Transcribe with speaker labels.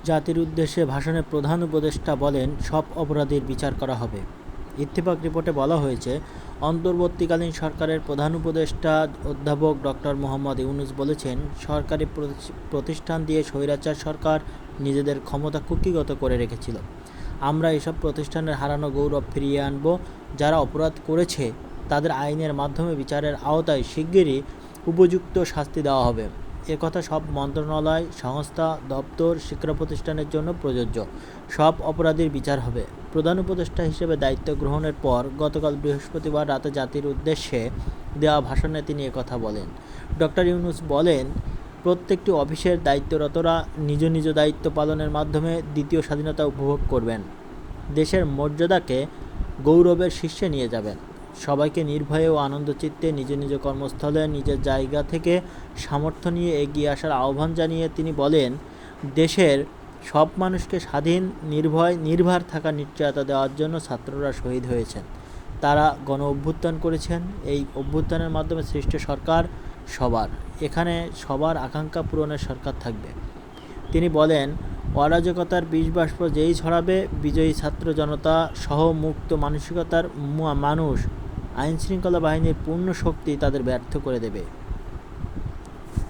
Speaker 1: জাতির উদ্দেশ্যে ভাষণে প্রধান উপদেষ্টা বলেন, সব অপরাধীর বিচার করা হবে। ইত্তেফাক রিপোর্টে বলা হয়েছে, অন্তর্বর্তীকালীন সরকারের প্রধান উপদেষ্টা অধ্যাপক ডক্টর মোহাম্মদ ইউনূস বলেছেন, সরকারি প্রতিষ্ঠান দিয়ে স্বৈরাচার সরকার নিজেদের ক্ষমতা কুক্ষিগত করে রেখেছিল। আমরা এসব প্রতিষ্ঠানের হারানো গৌরব ফিরিয়ে আনব। যারা অপরাধ করেছে তাদের আইনের মাধ্যমে বিচারের আওতায় শিগগিরই উপযুক্ত শাস্তি দেওয়া হবে। একথা সব মন্ত্রণালয়, সংস্থা, দপ্তর, শিক্ষা প্রতিষ্ঠানের জন্য প্রযোজ্য। সব অপরাধীর বিচার হবে। প্রধান উপদেষ্টা হিসেবে দায়িত্ব গ্রহণের পর গতকাল বৃহস্পতিবার রাতে জাতির উদ্দেশ্যে দেওয়া ভাষণে তিনি একথা বলেন। ডক্টর ইউনূস বলেন, প্রত্যেকটি অফিসের দায়িত্বরতরা নিজ নিজ দায়িত্ব পালনের মাধ্যমে দ্বিতীয় স্বাধীনতা উপভোগ করবেন, দেশের মর্যাদাকে গৌরবের শীর্ষে নিয়ে যাবেন। সবাইকে নির্ভয়ে ও আনন্দচিত্তে নিজ নিজ কর্মস্থলে নিজের জায়গা থেকে সামর্থ্য নিয়ে এগিয়ে আসার আহ্বান জানিয়ে তিনি বলেন, দেশের সব মানুষকে স্বাধীন, নির্ভয়, নির্ভার থাকার নিশ্চয়তা দেওয়ার জন্য ছাত্ররা শহীদ হয়েছেন। তারা গণ অভ্যুত্থান করেছেন। এই অভ্যুত্থানের মাধ্যমে সৃষ্ট সরকার সবার। এখানে সবার আকাঙ্ক্ষা পূরণের সরকার থাকবে। তিনি বলেন, অরাজকতার বিষবাষ্প যেই ছড়াবে, বিজয়ী ছাত্র জনতা সহ মুক্ত মানসিকতার মানুষ, আইনশৃঙ্খলা বাহিনীর পূর্ণ শক্তি তাদের ব্যর্থ করে দেবে।